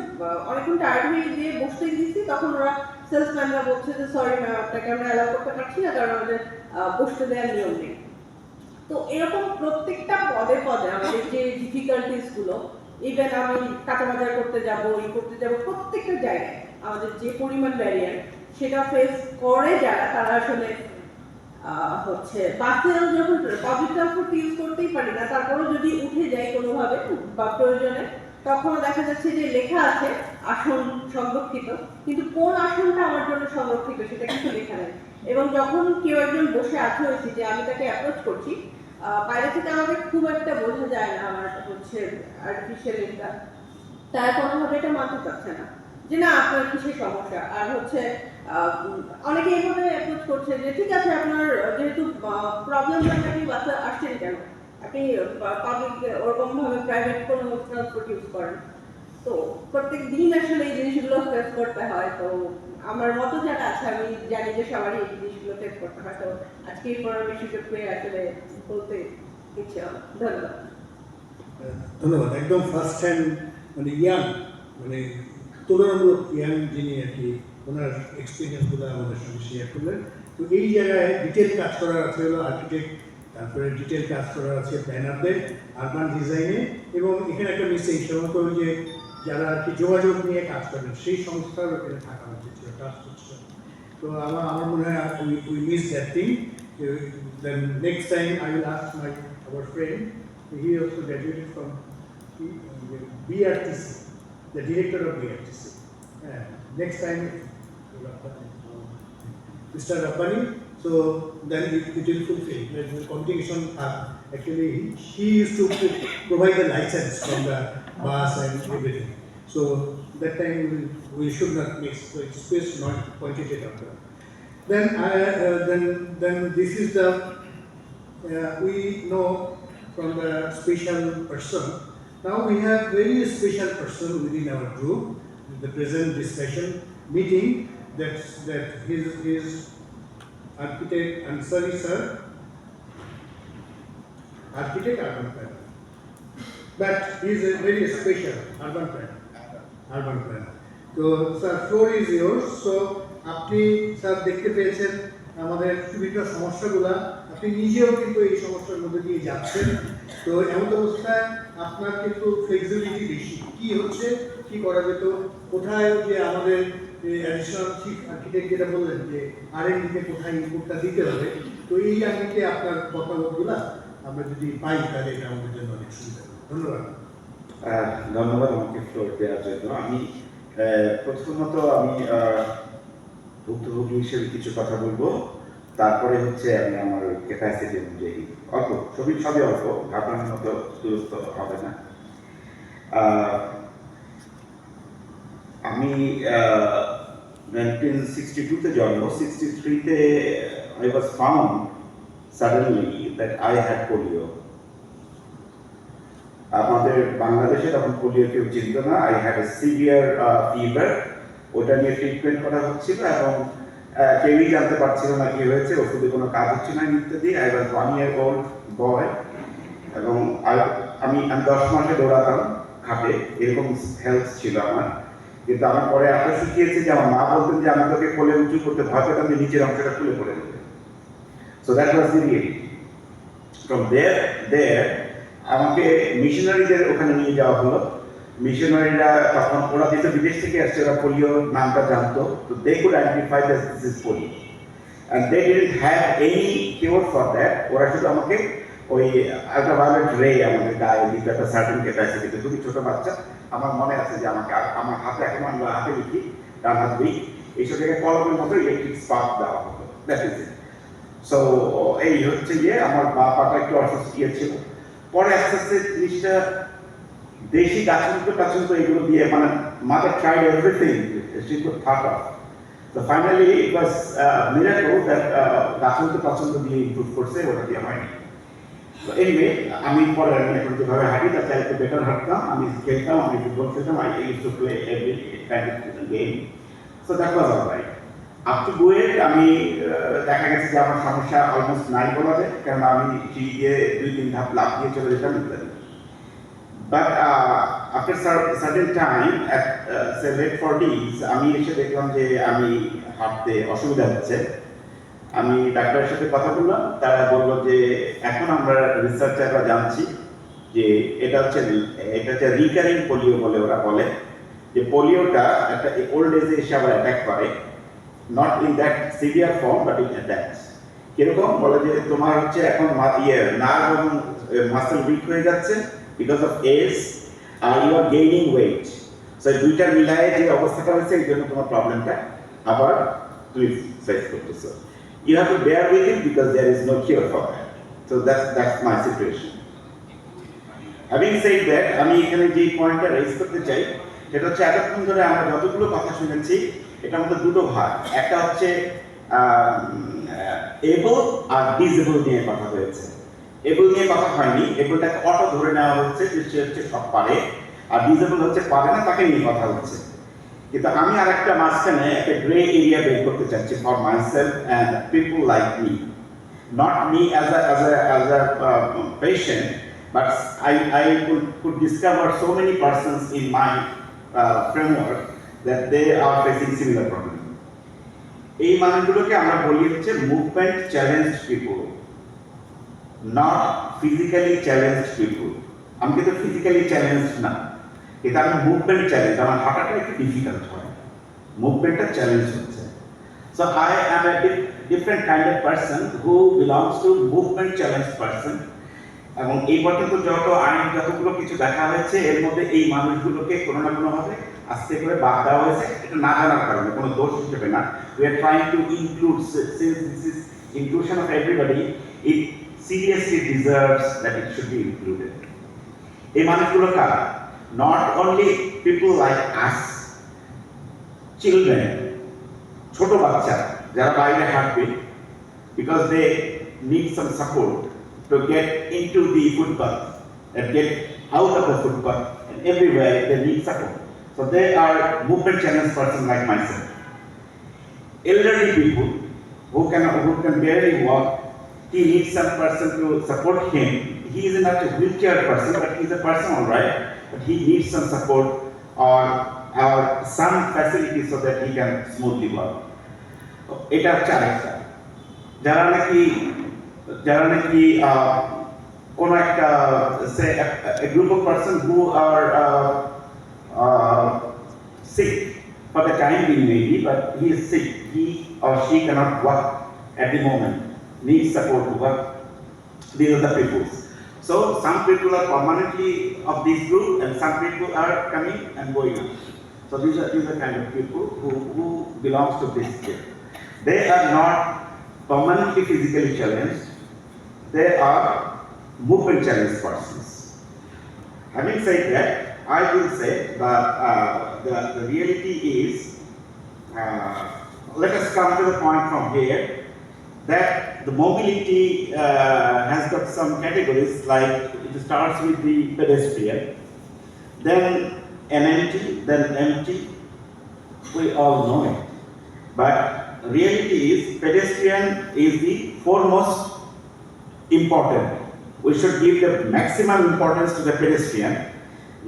অনেকক্ষণ টায়ার্ড হয়ে গিয়ে বসতে দিচ্ছি, তখন ওরা সেলসম্যানরা বলছে যে সরি ম্যাম, আপনাকে আমরা অ্যালাউ করতে পারছি না, কারণ আমাদের বসতে দেওয়ার নিয়ম নেই। তো এরকম প্রত্যেকটা পদে পদে আমাদের যে ডিফিকাল্টিস গুলো, ইভেন আমি টাকা বাজার করতে যাবো, প্রত্যেকটা জায়গায় আমাদের যে পরিমাণ ব্যারিয়ার সেটা ফেস করে যারা, তারা আসলে হচ্ছে বাসেও যখন পাবলিক ট্রান্সপোর্ট ইউজ করতেই পারি না, তারপরেও যদি উঠে যাই কোনোভাবে বা প্রয়োজনে, তখনও দেখা যাচ্ছে যে লেখা আছে আসন সংরক্ষিত, কিন্তু কোন আসনটা আমার জন্য সংরক্ষিত সেটা কিন্তু লেখা নেই। এবং যখন কেউ একজন বসে আছে হয়েছি যে আমি তাকে অ্যাপ্রোচ করছি, বাইরে থেকে আমাকে খুব একটা বোঝা যায় না আমার হচ্ছে আর্টিফিশিয়াল এটা, তারা কোনোভাবে এটা মানতে চাচ্ছে না যে না আপনার কিসের সমস্যা। আর হচ্ছে অনেকে এইভাবে অ্যাপ্রোচ করছে যে ঠিক আছে আপনার যেহেতু প্রবলেম হয় আপনি বাসে আসছেন কেন, আপনি পাবলিক ওরকম ভাবে প্রাইভেট কোনো ট্রান্সপোর্ট ইউজ করেন। তো প্রত্যেক দিন আসলে এই জিনিসগুলো ফেস করতে হয়। তো আমার মতো যারা আছে আমি জানি যে সবারই এই জিনিসগুলো ফেস করতে হয়। তো আজকে এই পরামর্শটা পেয়ে আসলে বলতে ইচ্ছে হয়। ধন্যবাদ। ধন্যবাদ। একদম ফার্স্ট হ্যান্ড মানে ইয়াং, মানে তুলনামূলক ইয়াং যিনি আর কি ওনার এক্সপিরিয়েন্সগুলো আমাদের সঙ্গে শেয়ার করলেন। তো এই জায়গায় ডিটেল কাজ করার আছে হলো আর্কিটেক্ট, তারপরে ডিটেল কাজ করার আছে প্ল্যানারদের, আরবান ডিজাইনে, এবং এখানে একটা মিসিং সেটা হলো যে যারা আর কি যোগাযোগ নিয়ে কাজ করেন সেই সংস্থার এখানে থাকা উচিত ছিল, ট্রাস্ট হচ্ছে। তো আমার মনে হয় we miss that thing. Then next time I will ask our friend, he also graduated from BRTC, the director of BRTC. Next time, Mr. Rabbani, so then it will fulfill the communication. Actually, he used to provide the license from the bus and everything. So that time we should not miss. So it's space not pointed it out. Then this is the we know from the special person. Now we have very special person within our group, the present discussion meeting, that his architect, I'm sorry sir, architect urban planner, but he is a very special urban planner. So sir, floor is yours. So আপনি sir দেখতে পেয়েছেন আমাদের বিভিন্ন সমস্যাগুলা, আপনি নিজেও কিন্তু এই সমস্যার মধ্যে দিয়ে যাচ্ছেন। তো এমন অবস্থায় আপনার কিন্তু ফ্লেক্সিবিলিটি বেশি, কি হচ্ছে, কি করা যেত, কোথায় যে আমাদের অ্যাডিশনাল চিফ আর্কিটেক্ট যেটা বললেন যে R&D কোথায় ইনপুটটা দিতে হবে, তো এই আঙ্গিকে আপনার মতামতগুলা আমরা যদি পাই তাহলে এটা আমাদের জন্য অনেক সুবিধা হবে। ধন্যবাদ। ধন্যবাদ আমাকে ফ্লোর দেওয়ার জন্য। আমি প্রথমত আমি ভুক্তভোগী হিসেবে কিছু কথা বলবো, তারপরে হচ্ছে আমি আমার ক্যাপাসিটি অনুযায়ী অল্প সবই অল্প, ভাবনার মতো দূরত্ব হবে না। আমি 1962-তে জন্ম, 63-তে I was found suddenly that I had polio. আমাদের বাংলাদেশে তখন পোলিও কেউ চিনত না। I had a severe fever, ওটা নিয়ে ট্রিটমেন্ট করা হচ্ছিল এবং কেউই জানতে পারছিল না কি হয়েছে, ওষুধে কোনো কাজ হচ্ছে না ইত্যাদি। I was 1 year old boy এবং আমি 10 মাসে দৌড়াতাম খাটে, এরকম হেলথ ছিল আমার। কিন্তু আমার পরে এত শিখিয়েছে যে আমার মা বলতেন যে আমি তোকে কোলে উঁচু করতে ভয় পেতাম যে নিচের অংশটা খুলে পড়ে যাবে। So that was the reality. From there আমাকে মিশনারিদের ওখানে নিয়ে যাওয়া হলো। মিশনারিরা তখন ওরা যেহেতু বিদেশ থেকে আসছে, ওরা পোলিও নামটা জানতো, তো they could identify that this is polio and they didn't have any cure for that. ওরা শুধু আমাকে ওই আল্ট্রাভায়োলেট রে আমাদের গায়ে দিত একটা সার্টেন ক্যাপাসিটিতে। খুবই ছোটো বাচ্চা, আমার মনে আছে যে আমাকে আমার হাতে এখন আমরা হাতে লিখি, ডান হাত দিই, এইসব জায়গায় কলমের মতো ইলেকট্রিক স্পার্ক দেওয়া হতো। That is it. সো এই হচ্ছে গিয়ে আমার পাটা একটু অসুস্থ ছিল। পরে আস্তে আস্তে জিনিসটা দেশি গাছন্ত এগুলো দিয়ে, মানে mother tried everything she could thought of. তো finally it was miracle that গাছন্ত দিয়ে ইমপ্রুভ করছে, ওটা দিয়ে হয়নি। তো এনিওয়ে আমি পরে এখন যেভাবে হাঁটি তার চাইতে বেটার হাঁটতাম, আমি খেলতাম, আমি ফুটবল খেলতাম, I use to play every kind of game. So that was alright. Up to BUET আমি দেখা গেছে যে আমার সমস্যা অলমোস্ট নাই বলা যায়, কারণ আমি সিঁড়ি দিয়ে 2-3 ধাপ লাফ দিয়ে চলে যেতাম ইত্যাদি। But after certain time at late 40s আমি এসে দেখলাম যে আমি হাঁটতে অসুবিধা হচ্ছে। আমি ডাক্তারের সাথে কথা বললাম, তারা বলল যে এখন আমরা রিসার্চাররা জানছি যে এটা হচ্ছে রিকারিং পোলিও বলে ওরা বলে, যে পোলিওটা একটা ওল্ড এজে এসে আবার অ্যাটাক করে, not in that severe form but it attacks. কিরকম বলে যে তোমার হচ্ছে এখন নার্ভ এবং মাসেল উইক হয়ে যাচ্ছে বিকজ অফ এজ, আর you are gaining weight. So দুইটা মিলায়ে যে অবস্থাটা হয়েছে এই জন্য তোমার প্রবলেমটা আবার তুমি ফেস করতেছো। You have to bear with it because there is no cure for that. So that's my situation. Having said that, আমি এখানে যে পয়েন্টটা রেজ করতে চাই সেটা হচ্ছে এতক্ষণ ধরে আমরা যতগুলো কথা শুনেছি এটার মধ্যে দুটো ভাগ, একটা হচ্ছে এবল আর ডিসেবল নিয়ে কথা হয়েছে। এবল নিয়ে কথা হয়নি, এবলটাকে অটো ধরে নেওয়া হচ্ছে যে সে হচ্ছে সব পারে, আর ডিসেবল হচ্ছে পারে না তাকে নিয়ে কথা হচ্ছে। কিন্তু আমি আর একটা মাঝখানে একটা গ্রে এরিয়া বের করতে চাচ্ছি for myself and people like me, not me as a patient, but I could discover so many persons in my framework that they are facing similar problem. এই মানুষগুলোকে আমরা বলি হচ্ছে movement challenged people, not physically challenged people. আমি কিন্তু physically challenged না, কিন্তু আমি মুভমেন্ট চ্যালেঞ্জ, আমার হাঁটাটা একটু ডিফিকাল্ট হয়, মুভমেন্টটা চ্যালেঞ্জ হচ্ছে। So I am a different kind of person who belongs to movement challenge person. এবং এই পর্যন্ত যতগুলো কিছু দেখা হয়েছে এর মধ্যে এই মানুষগুলোকে কোনো না কোনোভাবে আস্তে করে বাদ দেওয়া হয়েছে, এটা না জানার কারণে, কোনো দোষ হিসেবে না। We are trying to include, since this is inclusion of everybody, it seriously deserves that it should be included. এই মানুষগুলো কারা? Not only people like us, children, ছোট বাচ্চা যারা বাইরে হাঁটবে, because they need some support to get into the footpath and get out of the footpath, and everywhere they need support. So they are movement challenged person like myself. Elderly people who can barely walk, he needs some person to support him. He is not a wheelchair person, but he is a person, all right. But he needs some support or some facility so that he can smoothly walk. এটা হচ্ছে আরেকটা, যারা নাকি কোন একটা say a group of person who are sick for the time being maybe, but he is sick, he or she cannot walk at the moment, needs support to work. These are the people. So some people are permanently of this group and some people are coming and going on. So these are kind of people who belongs to this group. They are not permanently physically challenged, they are movement challenged persons. Having said that, I will say that the reality is, let us come to the point from here, that the mobility has got some categories, like it starts with the pedestrian, then NMT, then MT. We all know it. But reality is pedestrian is the foremost important. We should give the maximum importance to the pedestrian.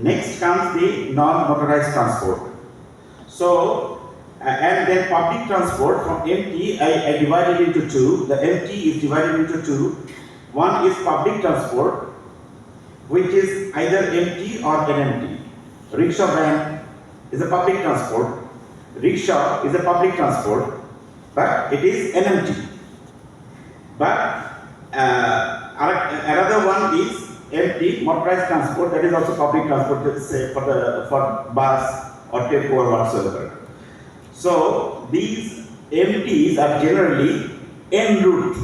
Next comes the non-motorized transport. So and then public transport from MT, I divided into two. The MT is divided into two. One is public transport, which is either MT or NMT. Rickshaw van is a public transport. Rickshaw is a public transport, but it is NMT. But another one is MT, motorized transport, that is also public transport, let's say for bus or tempo or whatsoever. So these MTs are generally en route.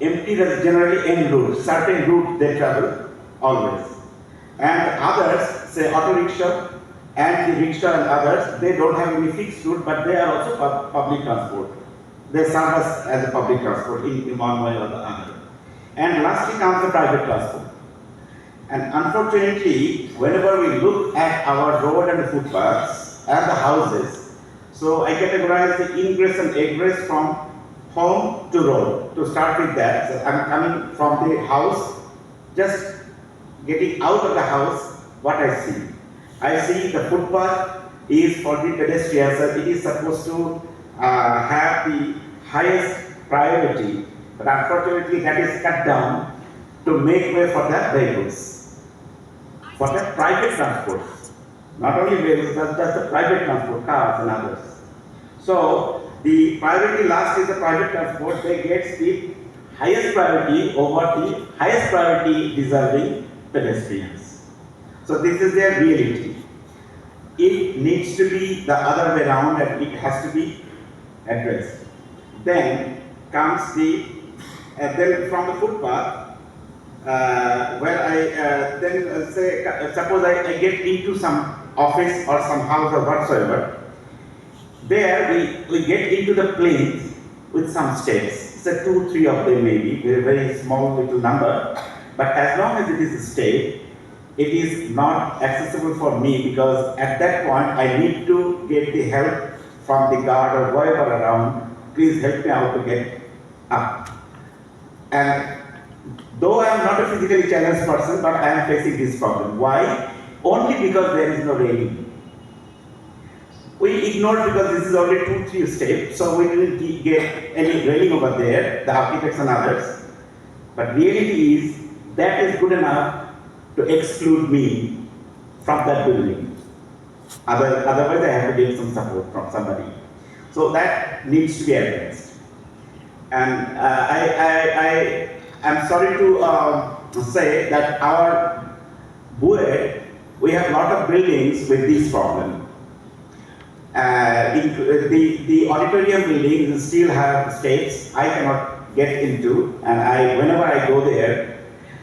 MTs are generally en route. Certain route they travel always. And others, say auto rickshaw and the rickshaw and others, they don't have any fixed route, but they are also public transport. They serve us as a public transport in one way or the other. And lastly comes the private transport. And unfortunately, whenever we look at our road and footpaths and the houses, So I categorize the ingress and egress from home to road. To start with that, so I'm coming from the house, just getting out of the house, what I see? I see the footpath is for the pedestrians, so it is supposed to have the highest priority, but unfortunately that is cut down to make way for the vehicles, for the private transport. Not only vehicles, but just the private transport, cars and others. So the priority last is the private transport. They get the highest priority over the highest priority deserving pedestrians. So this is their reality. It needs to be the other way around, and it has to be addressed. Then comes the then from the footpath, where I then say, suppose I get into some office or some house or whatsoever. There we get into the planes with some steps. So 2, 3 of them maybe, very small little number. But as long as it is a step, it is not accessible for me, because at that point I need to get the help from the guard or whoever around. Please help me out to get up. And though I am not a physically challenged person, but I am facing this problem. Why? Only because there is no railing. We ignored because this is only 2, 3 steps, so we didn't get any railing over there, the architects and others. But reality is, that is good enough to exclude me from that building. Otherwise I have to get some support from somebody. So that needs to be addressed. And I am sorry to say that our BUED, we have a lot of buildings with this problem. The auditorium buildings still have steps I cannot get into, and whenever I go there,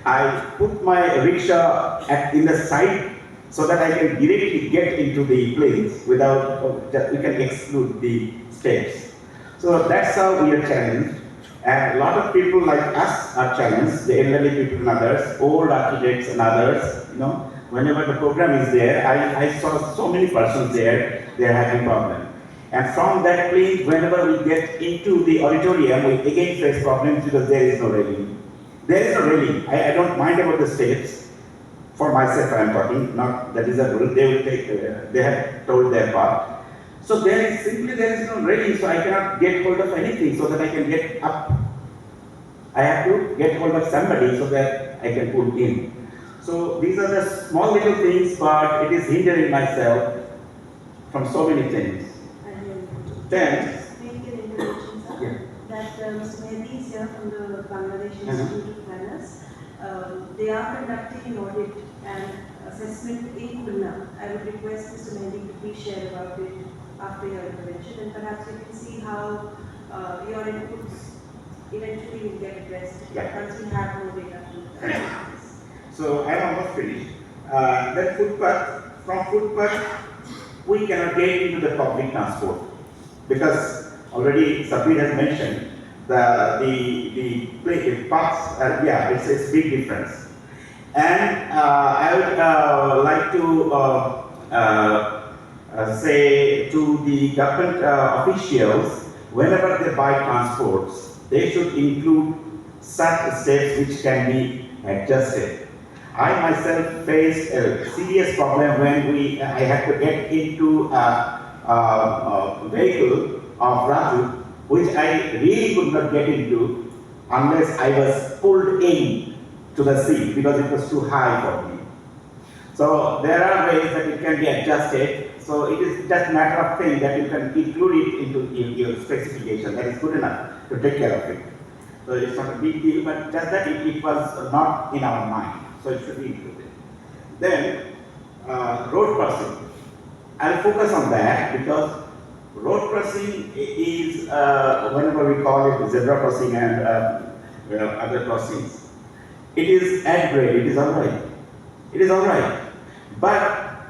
I put my rickshaw in the side so that I can directly get into the place without, we can exclude the steps. So that's how we are challenged. And a lot of people like us are challenged, the elderly people and others, old architects and others, whenever the program is there, I saw so many persons there, they are having problem. And from that place, whenever we get into the auditorium, we again face problems because there is no railing. There is no railing. I don't mind about the steps. For myself, I am talking, not that is a rule. They will take, they have told their part. So there is no railing, so I cannot get hold of anything so that I can get up. I have to get hold of somebody so that I can pull in. So these are the small little things, but it is hindering myself from so many things. Then, make an intervention, sir. Yeah. That Mr. Mehdi is here from the Bangladesh Institute of Finance. They are conducting an audit and assessment in Unab. I would request Mr. Mehdi to please share about it after your intervention, and perhaps you can see how your inputs eventually will get addressed once we have more data. So I am almost finished. That footpath, from footpath, we cannot get into the public transport because already Sabir has mentioned the paths. It's a big difference. And I would like to say to the government officials, whenever they buy transports, they should include such steps which can be adjusted. I myself faced a serious problem when I had to get into a vehicle of Raju, which I really could not get into unless I was pulled in to the seat because it was too high for me. So there are ways that it can be adjusted. So it is just a matter of thing that you can include it into your specification. That is good enough to take care of it. So it's not a big deal, but just that it was not in our mind. So it should be included. Then road crossing. I'll focus on that because road crossing is whenever we call it zebra crossing and other crossings, it is at grade. It is all right. It is all right. But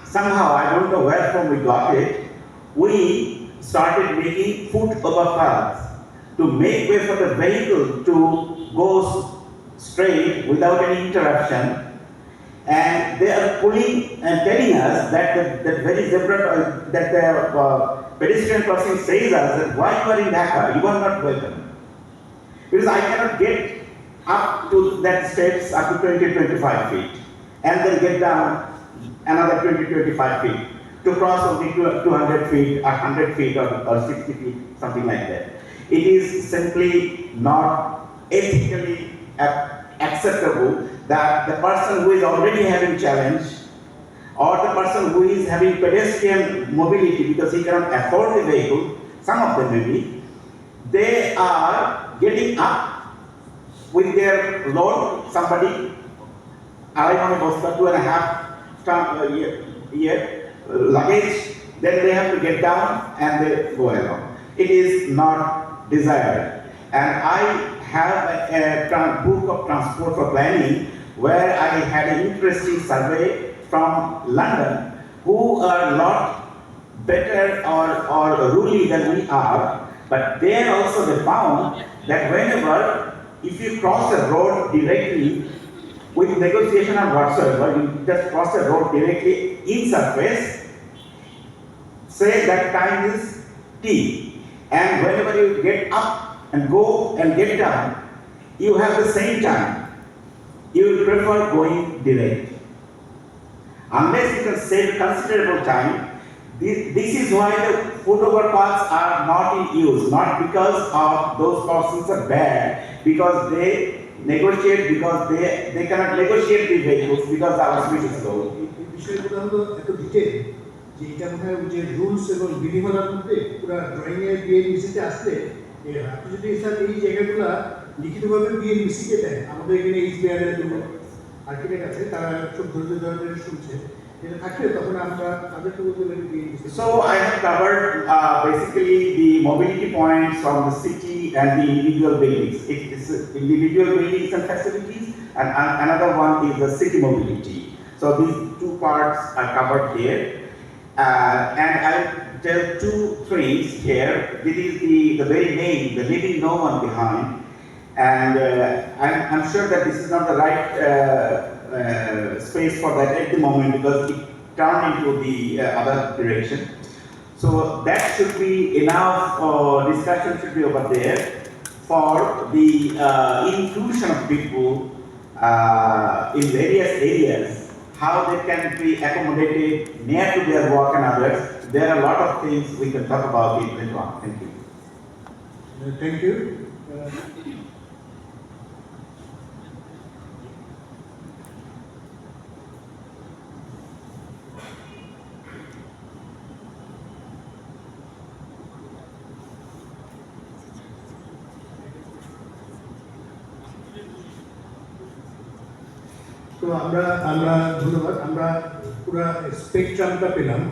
somehow, I don't know where from we got it, we started making foot-over paths to make way for the vehicle to go straight without any interruption. and they are pulling and telling us that that very zebra, that the pedestrian crossing says us that why you are in Dhaka, you are not welcome. Because I cannot get up to that steps up to 20-25 feet and then get down another 20-25 feet to cross only 200 feet, 100 feet or 60 feet, something like that. It is simply not ethically acceptable that the person who is already having challenge or the person who is having pedestrian mobility because he cannot afford the vehicle, some of them maybe, they are getting up with their load, somebody, I want to go 2.5 year luggage, then they have to get down and they go along. It is not desired. And I have a book of transport for planning where I had an interesting survey from London who are not better or ruly than we are, but there also they found that whenever if you cross a road directly with negotiation or whatsoever, you just cross a road directly in surface, say that time is T, and whenever you get up and go and get down, you have the same time. You will prefer going direct. Unless you can save considerable time, this is why the foot overpaths are not in use, not because of those crossings are bad, because they negotiate, because they cannot negotiate the vehicles because our speed is low. এই বিষয়গুলো হলো এত detail যে এটা মনে হয় যে rules এবং বিধিমালার মধ্যে পুরো ড্রয়িংয়ে বিএনবিসিতে আসলে আপনি যদি স্যার এই জায়গাগুলো লিখিতভাবে বিএনবিসিকে দেন, আমাদের এখানে এইচবিআরের জন্য আর্কিটেক্ট আছে, তারা খুব ধৈর্য ধরে শুনছে, যেটা থাকলে তখন আমরা তাদেরকে বলতে পারি BNBC. So I have covered basically the mobility points from the city and the individual buildings. It is individual buildings and facilities, and another one is the city mobility. So these two parts are covered here. And I'll tell two things here. This is the very name, the leaving no one behind. And I'm sure that this is not the right space for that at the moment because it turned into the other direction. So that should be enough, discussion should be over there for the inclusion of people in various areas, how they can be accommodated near to their work and others. There are a lot of things we can talk about it later on. Thank you. Thank you. তো আমরা ধন্যবাদ, আমরা পুরো স্পেকট্রামটা পেলাম।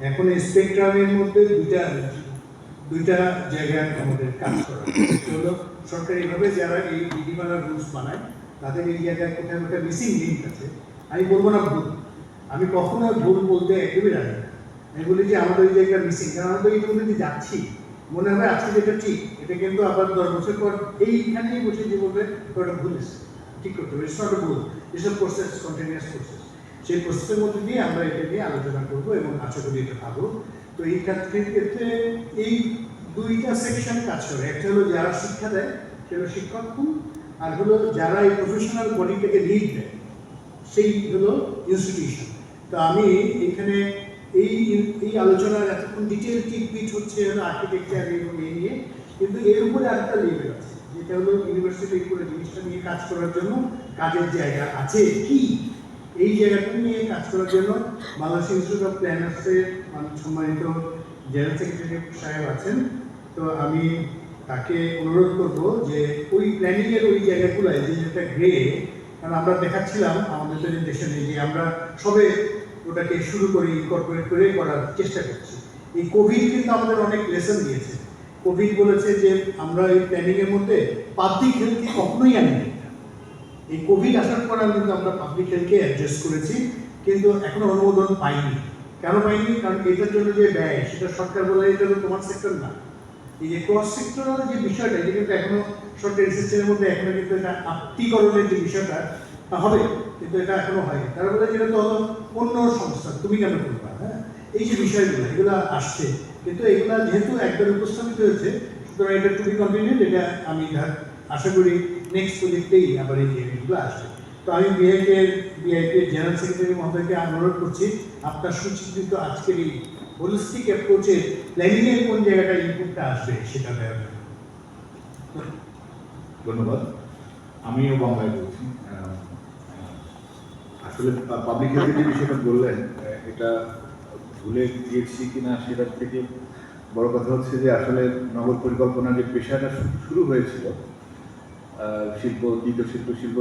এখন এই স্পেকট্রামের মধ্যে দুইটা জায়গায় আমাদের কাজ করা হলো। সরকারিভাবে যারা এই বিধিমালার রুলস বানায় তাদের এই জায়গায় কোথাও একটা মিসিং লিঙ্ক আছে। আমি বলবো না ভুল, আমি কখনো ভুল বলতে একদমই রাজি না। আমি বলি যে আমাদের এই জায়গাটা মিসিং, কারণ আমরা এই মধ্যে যাচ্ছি মনে হবে আজকে যেটা ঠিক, এটা কিন্তু আবার 10 বছর পর এইখানেই বসে যে বলবে ওটা ভুল এসছে, ঠিক করতে হবে। ইটস নট ভুল, এসব প্রসেস কন্টিনিউয়াস প্রসেস। সেই প্রসেসের মধ্যে দিয়ে আমরা এটা নিয়ে আলোচনা করবো এবং আশা করি এটা পাবো। তো এই ক্ষেত্রে এই দুইটা সেকশন কাজ করে, একটা হলো যারা শিক্ষা দেয় সেটা শিক্ষক, আর হলো যারা এই প্রফেশনাল বডিটাকে লিড দেয় সেই হলো ইনস্টিটিউশন। তো আমি এখানে এই আলোচনার এতক্ষণ ডিটেল টিকপিট হচ্ছে হলো আর্কিটেকচার এবং এই নিয়ে, কিন্তু এর উপরে আরেকটা লেভেল আছে যেটা হলো ইউনিভার্সিটি পুরো জিনিসটা নিয়ে কাজ করার জন্য কাজের জায়গা আছে কি, এই জায়গাটা নিয়ে কাজ করার জন্য বাংলাদেশ ইনস্টিটিউট অফ প্ল্যানার্সের সম্মানিত জেনারেল সেক্রেটারি সাহেব আছেন। তো আমি তাকে অনুরোধ করব যে ওই প্ল্যানিংয়ের ওই জায়গাগুলোয় যে যেটা গ্রে, কারণ আমরা দেখাচ্ছিলাম আমাদের প্রেজেন্টেশনে যে আমরা সবে ওটাকে শুরু করে ইনকর্পোরেট করে করার চেষ্টা করছি। এই কোভিড কিন্তু আমাদের অনেক লেসন দিয়েছে। কোভিড বলেছে যে আমরা এই প্ল্যানিংয়ের মধ্যে পাবলিক হেলথকে কখনোই আনিনি। এই কোভিড আসার পর কিন্তু আমরা পাবলিক হেলথকে অ্যাডজাস্ট করেছি, কিন্তু এখনো অনুমোদন পাইনি। কেন পাইনি? কারণ এটার জন্য যে ব্যয় সেটা সরকার বলে এটা তো তোমার সেক্টর না। এই যে ক্রস সেক্টরাল যে বিষয়টা, এটা কিন্তু এখনো সরকারি সিস্টেমের মধ্যে এখনো কিন্তু এটা আত্মীকরণের যে বিষয়টা হবে, কিন্তু এটা এখনো হয়নি। তারা বলে এটা তো অন্য সংস্থা, তুমি কেন করবা? হ্যাঁ, এই যে বিষয়গুলো এগুলো আসছে, কিন্তু এগুলো যেহেতু একবার উপস্থাপিত হয়েছে, সুতরাং এটা টু বি কন্টিনিউড। এটা আমি আশা করি নেক্সট প্রজেক্টেই আবার এই জিনিসগুলো আসবে। তো আমি বিআইপির জেনারেল সেক্রেটারি মহোদয়কে অনুরোধ করছি আপনার সুচিন্তিত আজকের এই হোলিস্টিক অ্যাপ্রোচে প্ল্যানিংয়ের কোন জায়গাটা ইনপুটটা আসবে সেটা দেওয়ার জন্য। ধন্যবাদ। আমিও বাংলায় বলছি। আসলে পাবলিক হেলথের যে বিষয়টা বললেন, এটা ভুলে গিয়েছি কিনা সেটার থেকে বড় কথা হচ্ছে যে আসলে নগর পরিকল্পনার যে পেশাটা শুরু হয়েছিল শিল্প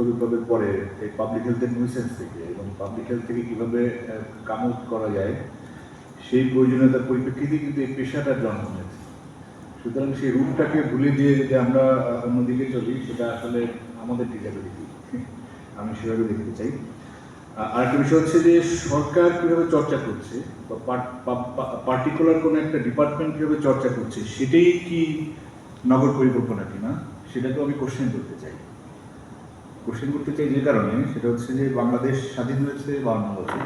বিপ্লবের পরে এই পাবলিক হেলথের নিউসেন্স থেকে, এবং পাবলিক হেলথ থেকে কীভাবে কাম আউট করা যায় সেই প্রয়োজনীয়তার পরিপ্রেক্ষিতে কিন্তু এই পেশাটার জন্ম হয়েছে। সুতরাং সেই রূপটাকে ভুলে দিয়ে যে আমরা অন্যদিকে চলি, সেটা আসলে আমাদের ডিসেবিলিটি, আমি সেভাবে দেখতে চাই। আরেকটা বিষয় হচ্ছে যে সরকার কীভাবে চর্চা করছে বা পার্টিকুলার কোনো একটা ডিপার্টমেন্ট কীভাবে চর্চা করছে সেটাই কি নগর পরিকল্পনা কিনা, সেটাকেও আমি কোশ্চেন করতে চাই যে কারণে, সেটা হচ্ছে যে বাংলাদেশ স্বাধীন হয়েছে 52 বছর।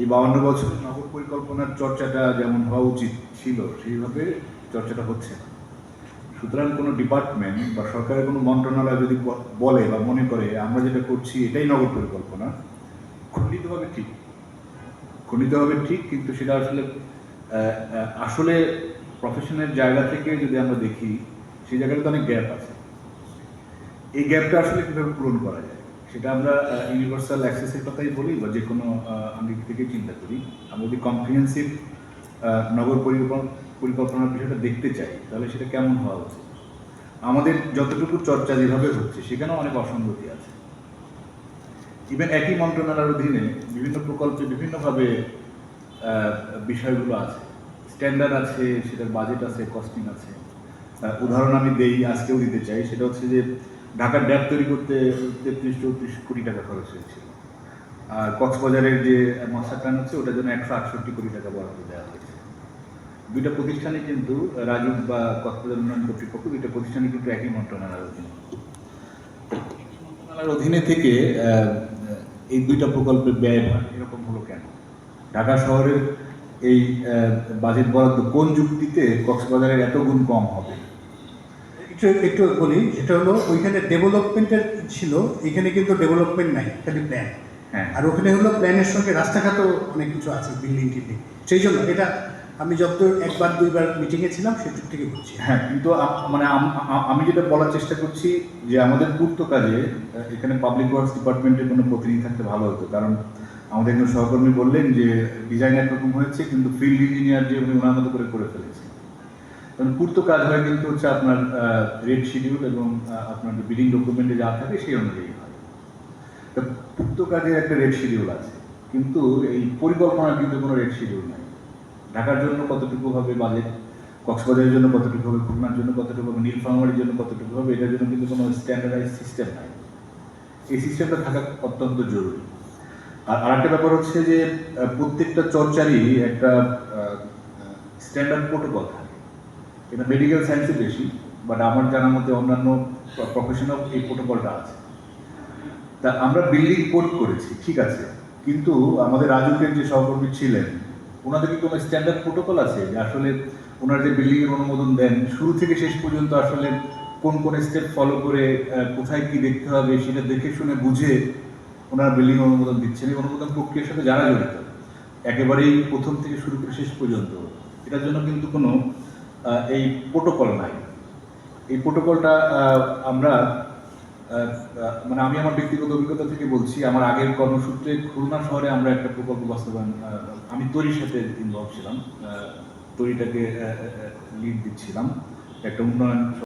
এই 52 বছর নগর পরিকল্পনার চর্চাটা যেমন হওয়া উচিত ছিল সেইভাবে চর্চাটা হচ্ছে না। সুতরাং কোনো ডিপার্টমেন্ট বা সরকারের কোনো মন্ত্রণালয় যদি বলে বা মনে করে আমরা যেটা করছি এটাই নগর পরিকল্পনা, খণ্ডিতভাবে ঠিক, কিন্তু সেটা আসলে প্রফেশনের জায়গা থেকে যদি আমরা দেখি সেই জায়গাটা তো অনেক গ্যাপ আছে। এই গ্যাপটা আসলে কীভাবে পূরণ করা যায় সেটা আমরা ইউনিভার্সাল অ্যাক্সেসের কথাই বলি বা যে কোনো আঙ্গিক থেকে চিন্তা করি। আমরা যদি কম্প্রিহেন্সিভ নগর পরিকল্পনার বিষয়টা দেখতে চাই তাহলে সেটা কেমন হওয়া উচিত। আমাদের যতটুকু চর্চা যেভাবে হচ্ছে সেখানেও অনেক অসঙ্গতি আছে। ইভেন একই মন্ত্রণালয়ের অধীনে বিভিন্ন প্রকল্পে বিভিন্নভাবে বিষয়গুলো আছে, স্ট্যান্ডার্ড আছে, সেটার বাজেট আছে, কস্টিং আছে। উদাহরণ আমি আজকেও দিতে চাই, সেটা হচ্ছে যে ঢাকার ড্যাপ তৈরি করতে 33-34 কোটি টাকা খরচ হয়েছিল, আর কক্সবাজারের যে মাস্টার প্ল্যান হচ্ছে ওটার জন্য 168 কোটি টাকা বরাদ্দ দেওয়া হয়েছে। দুইটা প্রতিষ্ঠানে কিন্তু রাজুক বা কক্সবাজার উন্নয়ন কর্তৃপক্ষ, দুইটা প্রতিষ্ঠানে কিন্তু একই মন্ত্রণালয়ের অধীনে। মন্ত্রণালয়ের অধীনে থেকে এই দুইটা প্রকল্পের ব্যয় এরকম হলো কেন? ঢাকা শহরের এই বাজেট বরাদ্দ কোন যুক্তিতে কক্সবাজারের এত গুণ কম হবে? একটু বলি, সেটা হলো ওইখানে ডেভেলপমেন্টের ছিল, এখানে কিন্তু ডেভেলপমেন্ট নাই, খালি প্ল্যান। হ্যাঁ, আর ওখানে হলো প্ল্যানের সঙ্গে রাস্তাঘাটও অনেক কিছু আছে, বিল্ডিং টিল্ডিং। সেই জন্য এটা আমি যতদূর একবার দুইবার মিটিংয়ে ছিলাম সেটুক থেকে বলছি। হ্যাঁ, কিন্তু মানে আমি যেটা বলার চেষ্টা করছি যে আমাদের পূর্ত কাজে এখানে পাবলিক ওয়ার্কস ডিপার্টমেন্টের কোনো প্রতিনিধি থাকতে ভালো হতো, কারণ আমাদের একজন সহকর্মী বললেন যে ডিজাইন একরকম হয়েছে কিন্তু ফিল্ড ইঞ্জিনিয়ার যে উনি ওনার মতো করে ফেলেছে। কারণ পূর্ত কাজ হয় কিন্তু হচ্ছে আপনার রেট শিডিউল এবং আপনার বিডিং ডকুমেন্টে যা থাকে সেই অনুযায়ী হয়। তো পূর্ত কাজের একটা রেট শিডিউল আছে, কিন্তু এই পরিকল্পনার কিন্তু কোনো রেট শিডিউল নাই। ঢাকার জন্য কতটুকু হবে বাজেট, কক্সবাজারের জন্য কতটুকু হবে, খুলনার জন্য কতটুকু হবে, নীলফামারীর জন্য কতটুকু হবে, এটার জন্য কিন্তু কোনো স্ট্যান্ডার্ডাইজ সিস্টেম নাই। এই সিস্টেমটা থাকা অত্যন্ত জরুরি। আর আরেকটা ব্যাপার হচ্ছে যে প্রত্যেকটা চর্চারই একটা স্ট্যান্ডার্ড প্রোটোকল থাকে। এটা মেডিকেল সায়েন্সে বেশি, বাট আমার জানার মধ্যে অন্যান্য প্রফেশনাল এই প্রোটোকলটা আছে। তা আমরা বিল্ডিং কোড করেছি, ঠিক আছে, কিন্তু আমাদের রাজুকের যে সহকর্মী ছিলেন ওনাদের কি কোনো স্ট্যান্ডার্ড প্রোটোকল আছে যে আসলে ওনার যে বিল্ডিংয়ের অনুমোদন দেন শুরু থেকে শেষ পর্যন্ত আসলে কোন কোন স্টেপ ফলো করে কোথায় কি দেখতে হবে সেটা দেখে শুনে বুঝে ওনারা বিল্ডিং অনুমোদন দিচ্ছেন। এই অনুমোদন প্রক্রিয়ার সাথে যারা জড়িত একেবারেই প্রথম থেকে শুরু করে শেষ পর্যন্ত, এটার জন্য কিন্তু কোনো এই প্রোটোকল নাই। এই প্রোটোকলটা আমরা মানে আমি আমার ব্যক্তিগত অভিজ্ঞতা থেকে বলছি, আমার আগের কর্মসূত্রে খুলনা শহরে আমরা একটা প্রকল্প বাস্তবায়ন, আমি তৈরির সাথে ইনভলভ ছিলাম, তৈরিটাকে লিড দিচ্ছিলাম, একটা উন্নয়ন